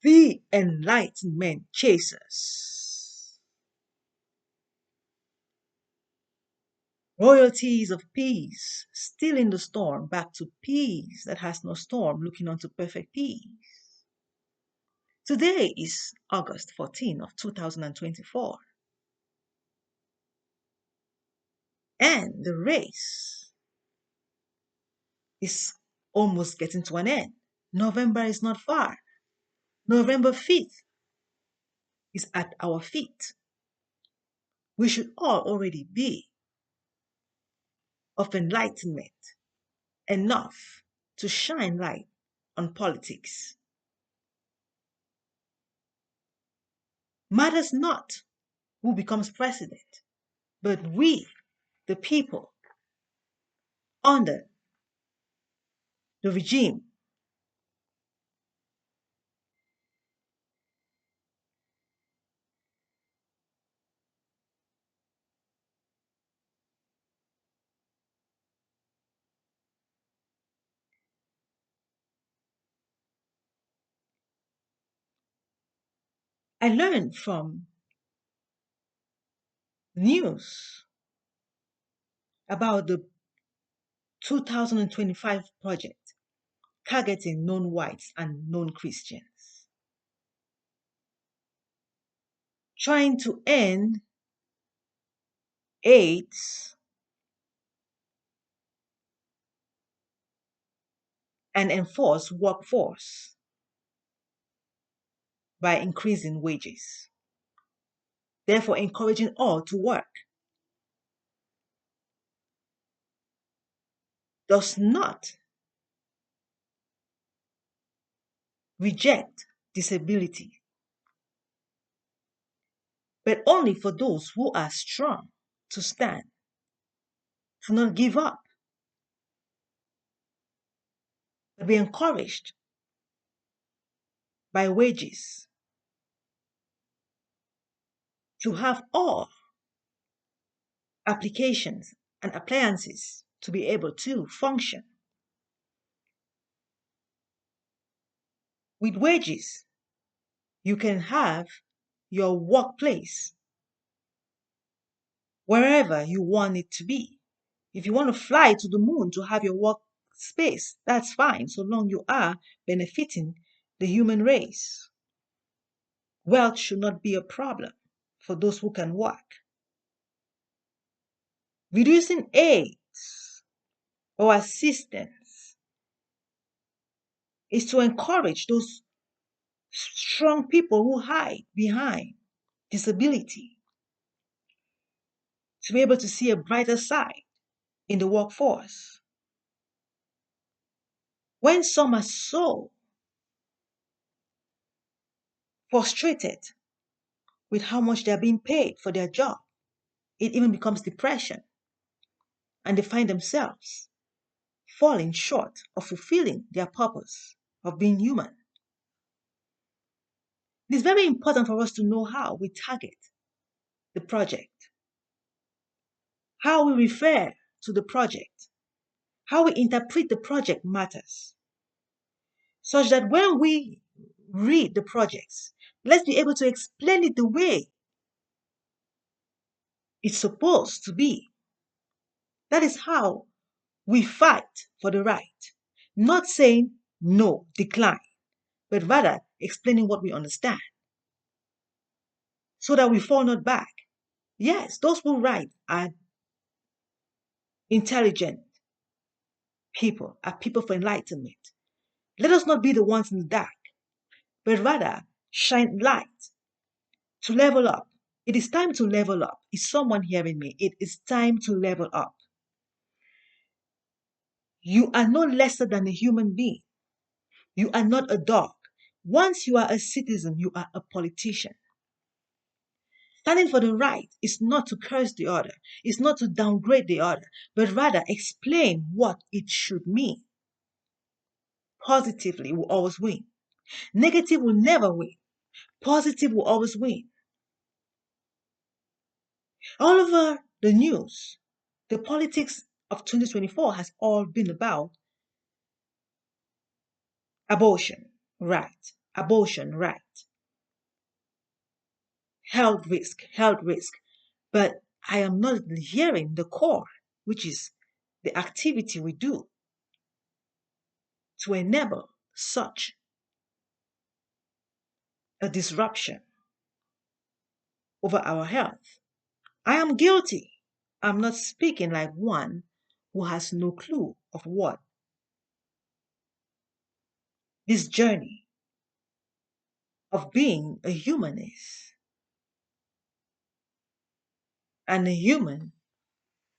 The Enlightenment chasers. Royalties of peace, still in the storm, back to peace that has no storm, looking on to perfect peace. Today is August 14 of 2024, and the race is almost getting to an end. November is not far. November 5th is at our feet. We should all already be of enlightenment enough to shine light on politics. Matters not who becomes president, but we, the people, under the regime. I learned from news about the 2025 project targeting known whites and known Christians, trying to end AIDS and enforce workforce by increasing wages, therefore encouraging all to work, does not reject disability, but only for those who are strong to stand, to not give up, but be encouraged by wages to have all applications and appliances to be able to function. With wages, you can have your workplace wherever you want it to be. If you want to fly to the moon to have your workspace, that's fine, so long you are benefiting the human race. Wealth should not be a problem for those who can work. Reducing aids or assistance is to encourage those strong people who hide behind disability to be able to see a brighter side in the workforce. When some are so frustrated with how much they're being paid for their job, it even becomes depression, and they find themselves falling short of fulfilling their purpose of being human. It is very important for us to know how we target the project, how we refer to the project, how we interpret the project matters, such that when we read the projects, let's be able to explain it the way it's supposed to be. That is how we fight for the right, not saying no, decline, but rather explaining what we understand so that we fall not back. Yes, those who write are intelligent people, are people for enlightenment. Let us not be the ones in the dark, but rather shine light to level up. It is time to level up. Is someone hearing me? It is time to level up. You are no lesser than a human being. You are not a dog. Once you are a citizen, you are a politician. Standing for the right is not to curse the other, it's not to downgrade the other, but rather explain what it should mean. Positively will always win. Negative will never win. Positive will always win. All over the news, the politics of 2024 has all been about abortion, right? abortion, right? Health risk. But I am not hearing the core, which is the activity we do to enable such a disruption over our health. I am guilty. I'm not speaking like one who has no clue of what this journey of being a human is, and a human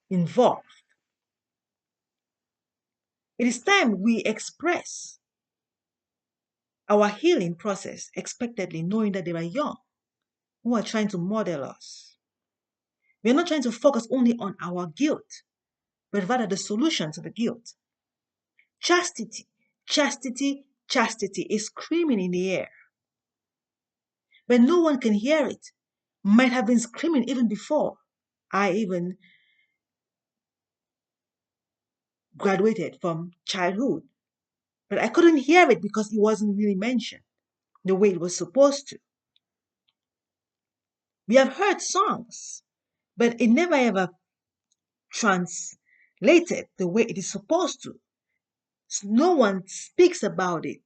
involved. It is time we express our healing process expectedly, knowing that they are young who are trying to model us. We are not trying to focus only on our guilt, but rather the solution to the guilt. Chastity, chastity is screaming in the air, but no one can hear it. Might have been screaming even before I even graduated from childhood, but I couldn't hear it because it wasn't really mentioned the way it was supposed to. We have heard songs, but it never ever translated the way it is supposed to. No one speaks about it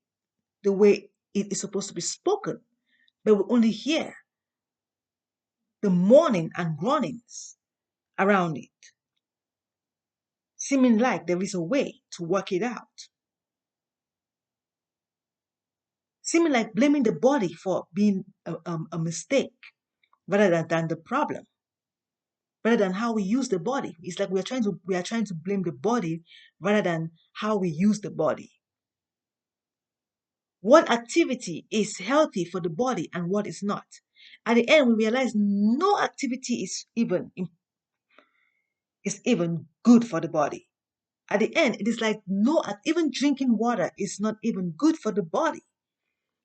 the way it is supposed to be spoken, but we only hear the mourning and groanings around it, seeming like there is a way to work it out, seeming like blaming the body for being a mistake rather than the problem, rather than how we use the body. It's like we are trying to blame the body rather than how we use the body. What activity is healthy for the body and what is not? At the end, we realize no activity is even good for the body. At the end, it is like no, even drinking water is not even good for the body.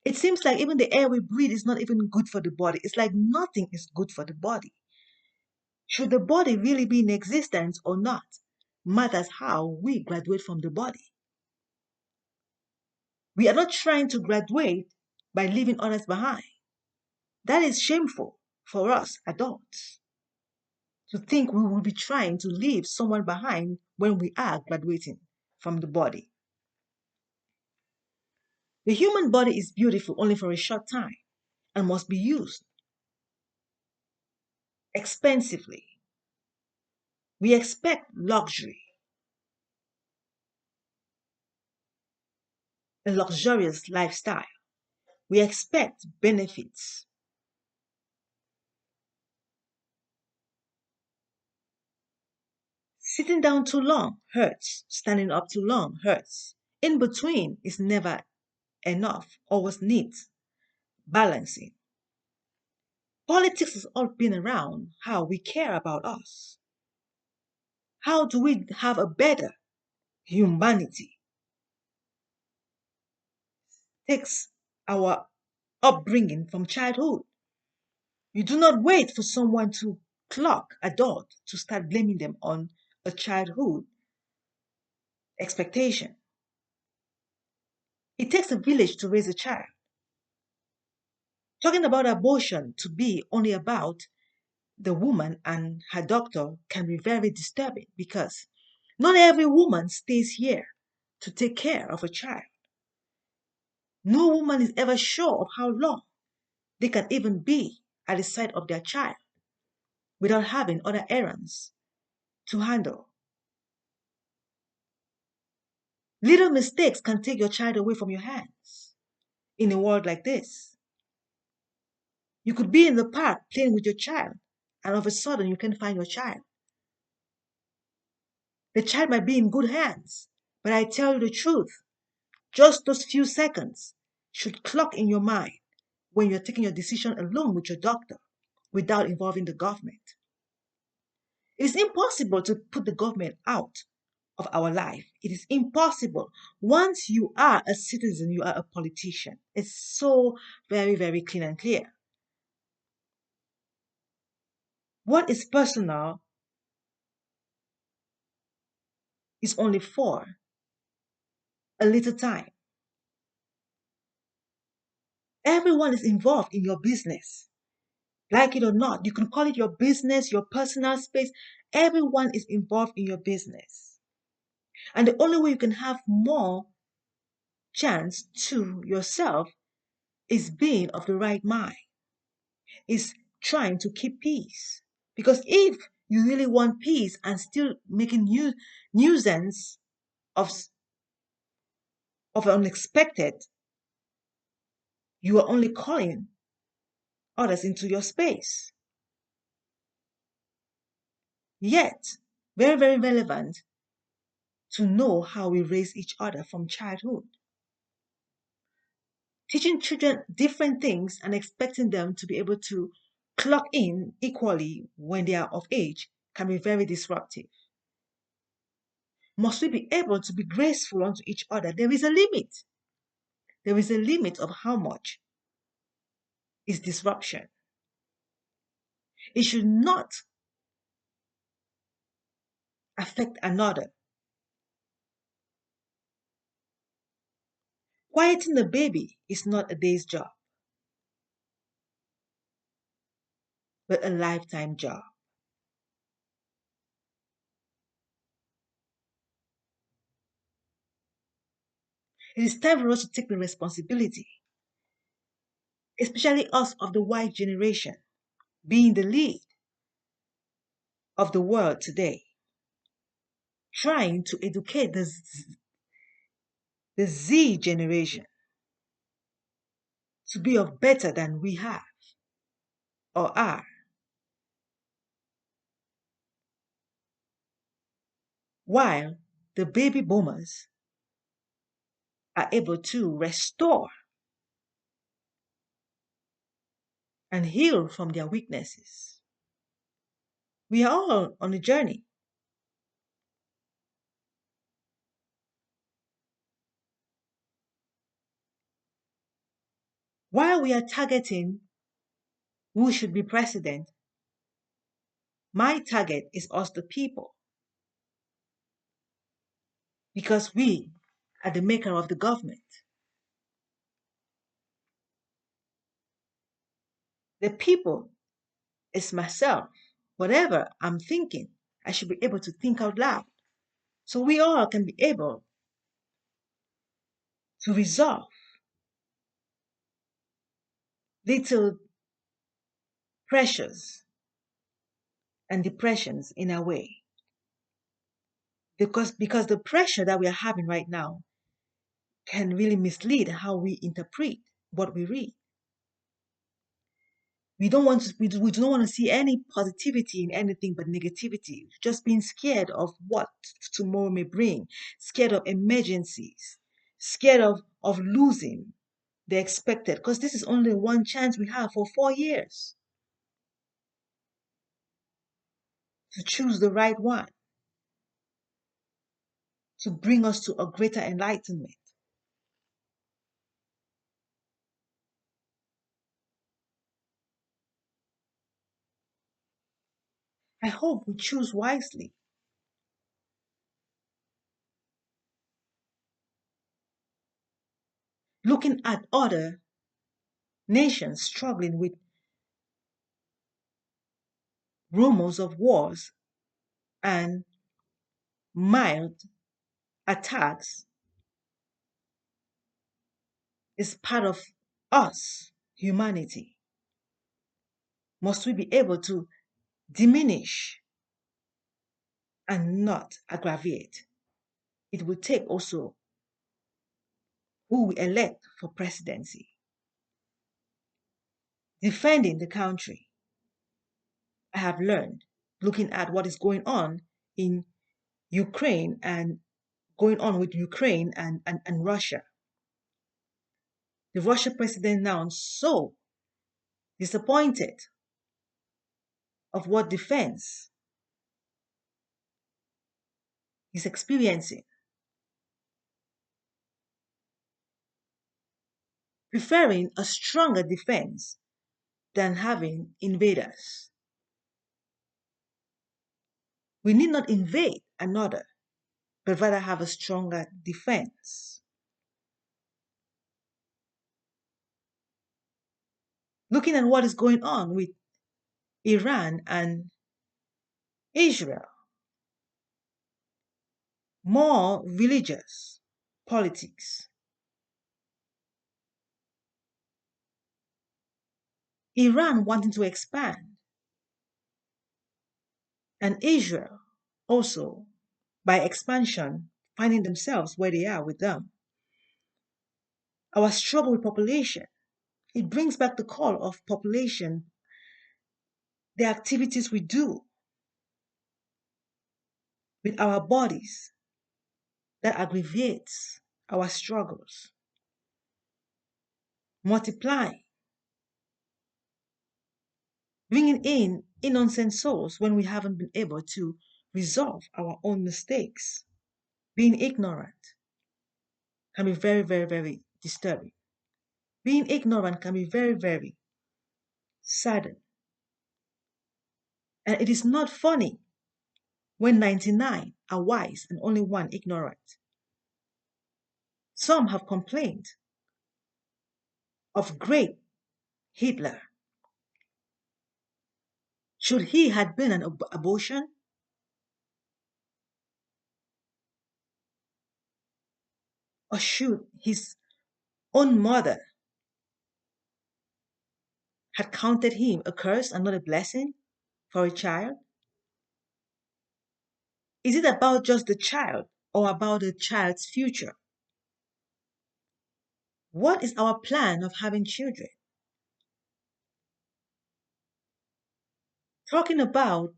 It seems like even the air we breathe is not even good for the body. It's like nothing is good for the body. Should the body really be in existence or not matters how we graduate from the body. We are not trying to graduate by leaving others behind. That is shameful for us adults to think we will be trying to leave someone behind when we are graduating from the body. The human body is beautiful only for a short time and must be used expensively. We expect luxury, a luxurious lifestyle. We expect benefits. Sitting down too long hurts. Standing up too long hurts. In between is never enough, always needs balancing. Politics has all been around how we care about us. How do we have a better humanity? Takes our upbringing from childhood. You do not wait for someone to clock adult to start blaming them on a childhood expectation. It takes a village to raise a child. Talking about abortion to be only about the woman and her doctor can be very disturbing because not every woman stays here to take care of a child. No woman is ever sure of how long they can even be at the side of their child without having other errands to handle. Little mistakes can take your child away from your hands in a world like this. You could be in the park playing with your child, and all of a sudden you can find your child. The child might be in good hands, but I tell you the truth, just those few seconds should clock in your mind when you're taking your decision alone with your doctor without involving the government. It is impossible to put the government out of our life. It is impossible. Once you are a citizen, you are a politician. It's so very, very clean and clear. What is personal is only for a little time. Everyone is involved in your business. Like it or not, you can call it your business, your personal space. Everyone is involved in your business. And the only way you can have more chance to yourself is being of the right mind, is trying to keep peace. Because if you really want peace and still making nuisance of, of unexpected, you are only calling others into your space. Yet, very, very relevant to know how we raise each other from childhood. Teaching children different things and expecting them to be able to clock in equally when they are of age can be very disruptive. Must we be able to be graceful unto each other? There is a limit. There is a limit of how much is disruption. It should not affect another. Quieting the baby is not a day's job, but a lifetime job. It is time for us to take the responsibility, especially us of the white generation, being the lead of the world today, trying to educate the Z generation to be of better than we have or are, while the baby boomers are able to restore and heal from their weaknesses. We are all on a journey. While we are targeting who should be president, my target is us, the people, because we are the maker of the government. The people is myself. Whatever I'm thinking, I should be able to think out loud. So we all can be able to resolve little pressures and depressions in our way. Because the pressure that we are having right now can really mislead how we interpret what we read. We do not want to see any positivity in anything but negativity. Just being scared of what tomorrow may bring, scared of emergencies, scared of losing the expected, because this is only one chance we have for 4 years to choose the right one, to bring us to a greater enlightenment. I hope we choose wisely, looking at other nations struggling with rumors of wars and mild attacks is part of us, humanity. Must we be able to diminish and not aggravate? It will take also who we elect for presidency, defending the country. I have learned, looking at what is going on in Ukraine and going on with Ukraine and Russia. The Russian president now so disappointed of what defense he's experiencing, preferring a stronger defense than having invaders. We need not invade another, but rather have a stronger defense. Looking at what is going on with Iran and Israel, more religious politics. Iran wanting to expand, and Israel also, by expansion, finding themselves where they are with them. Our struggle with population, it brings back the call of population, the activities we do with our bodies that aggravates our struggles, multiplying, bringing in innocent souls when we haven't been able to resolve our own mistakes. Being ignorant can be very, very, very disturbing. Being ignorant can be very, very saddening. And it is not funny when 99 are wise and only one ignorant. Some have complained of great Hitler. Should he had been an abortion? Or should his own mother had counted him a curse and not a blessing for a child? Is it about just the child or about the child's future? What is our plan of having children? Talking about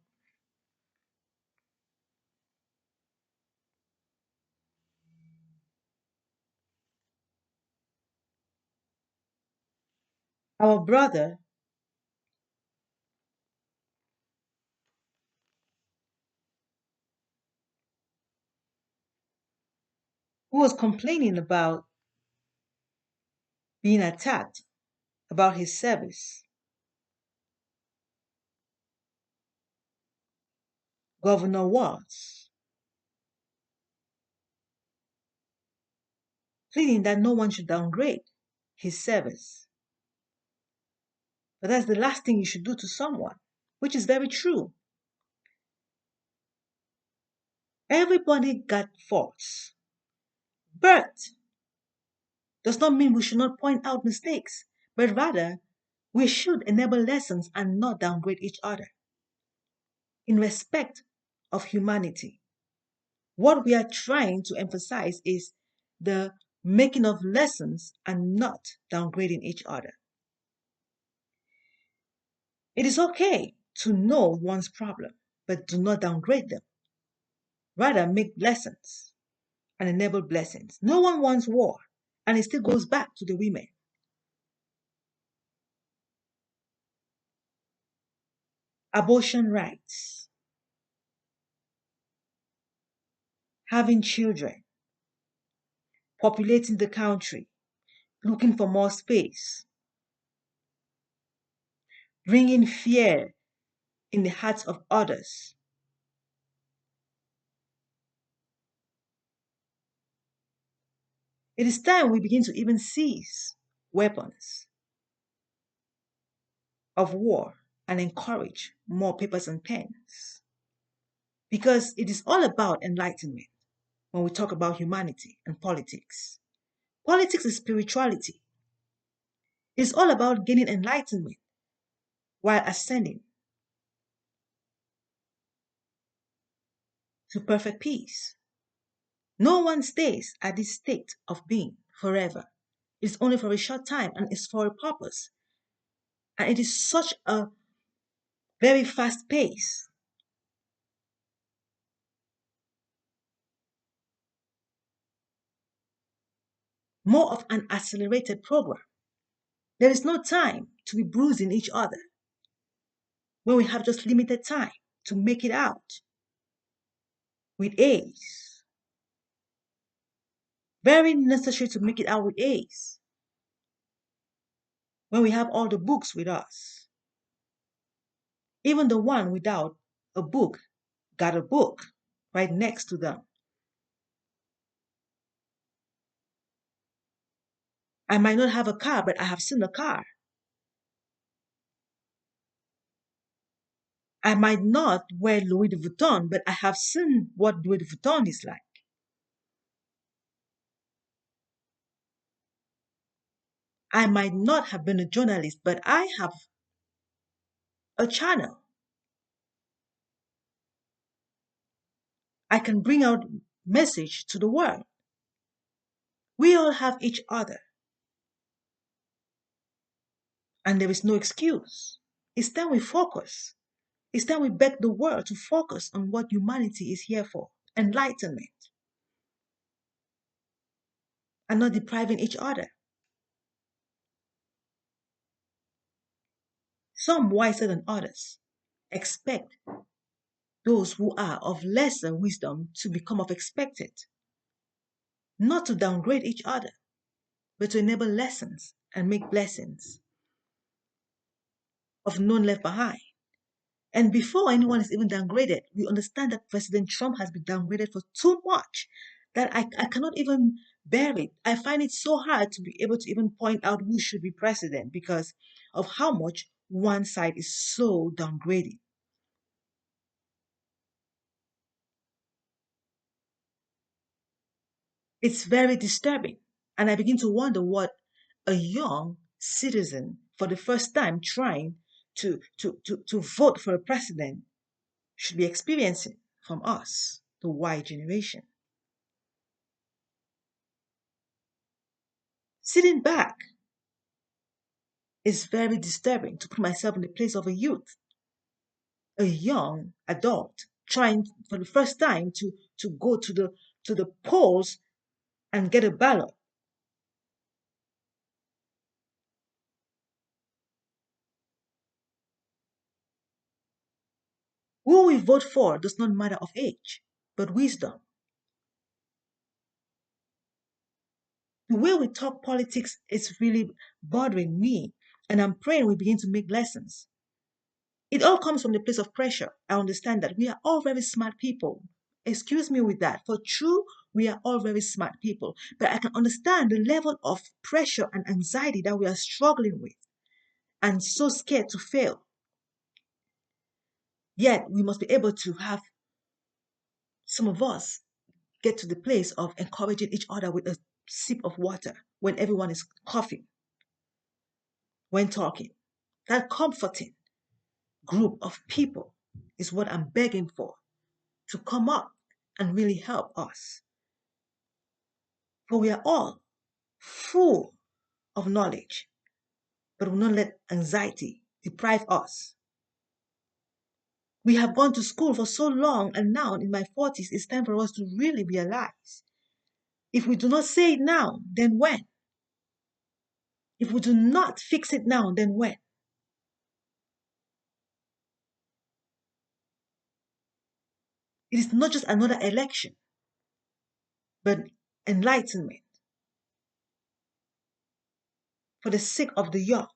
our brother who was complaining about being attacked about his service, Governor Watts, pleading that no one should downgrade his service. But that's the last thing you should do to someone, which is very true. Everybody got faults. But does not mean we should not point out mistakes, but rather we should enable lessons and not downgrade each other in respect of humanity. What we are trying to emphasize is the making of lessons and not downgrading each other. It is okay to know one's problem, but do not downgrade them. Rather, make lessons and enable blessings. No one wants war, and it still goes back to the women. Abortion rights, having children, populating the country, looking for more space, bringing fear in the hearts of others. It is time we begin to even seize weapons of war and encourage more papers and pens. Because it is all about enlightenment when we talk about humanity and politics. Politics is spirituality. It's all about gaining enlightenment while ascending to perfect peace. No one stays at this state of being forever. It's only for a short time and it's for a purpose. And it is such a very fast pace. More of an accelerated program. There is no time to be bruising each other when we have just limited time to make it out with ease. Very necessary to make it out with ease when we have all the books with us. Even the one without a book got a book right next to them. I might not have a car, but I have seen a car. I might not wear Louis Vuitton, but I have seen what Louis Vuitton is like. I might not have been a journalist, but I have a channel. I can bring out message to the world. We all have each other, and there is no excuse. It's time we focus. It's time we beg the world to focus on what humanity is here for, enlightenment, and not depriving each other. Some wiser than others expect those who are of lesser wisdom to become of expected, not to downgrade each other, but to enable lessons and make blessings of none left behind. And before anyone is even downgraded, we understand that President Trump has been downgraded for too much that I cannot even bear it. I find it so hard to be able to even point out who should be president because of how much one side is so downgraded. It's very disturbing. And I begin to wonder what a young citizen, for the first time trying to vote for a president, should be experiencing from us, the Y generation. Sitting back is very disturbing to put myself in the place of a youth, a young adult, trying for the first time to go to the polls and get a ballot. Who we vote for does not matter of age, but wisdom. The way we talk politics is really bothering me, and I'm praying we begin to make lessons. It all comes from the place of pressure. I understand that we are all very smart people. Excuse me with that. For true, we are all very smart people. But I can understand the level of pressure and anxiety that we are struggling with and so scared to fail. Yet we must be able to have some of us get to the place of encouraging each other with a sip of water when everyone is coughing, when talking. That comforting group of people is what I'm begging for to come up and really help us. For we are all full of knowledge, but will not let anxiety deprive us. We have gone to school for so long, and now in my 40s, it's time for us to really realize if we do not say it now, then when? If we do not fix it now, then when? It is not just another election, but enlightenment for the sake of the young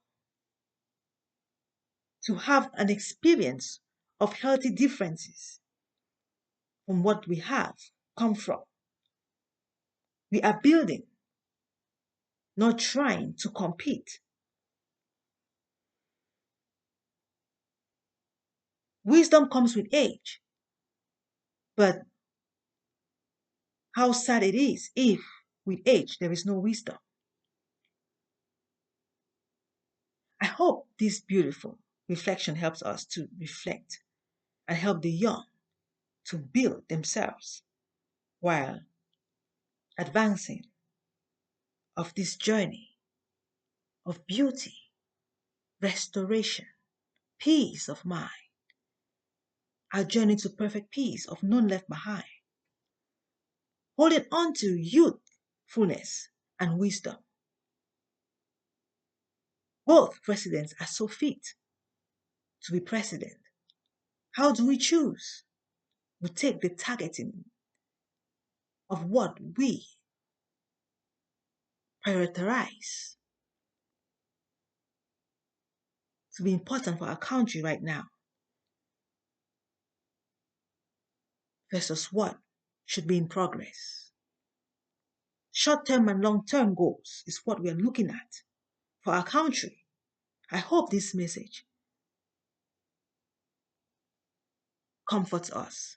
to have an experience of healthy differences from what we have come from. We are building, not trying to compete. Wisdom comes with age, but how sad it is if with age there is no wisdom. I hope this beautiful reflection helps us to reflect and help the young to build themselves while advancing of this journey of beauty, restoration, peace of mind, our journey to perfect peace of none left behind, holding on to youthfulness and wisdom. Both presidents are so fit to be president. How do we choose? We take the targeting of what we prioritize to be important for our country right now versus what should be in progress. Short-term and long-term goals is what we are looking at for our country. I hope this message comforts us.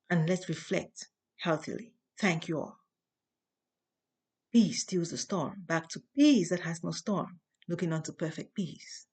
And let's reflect healthily. Thank you all. Peace stills the storm. Back to peace that has no storm. Looking unto perfect peace.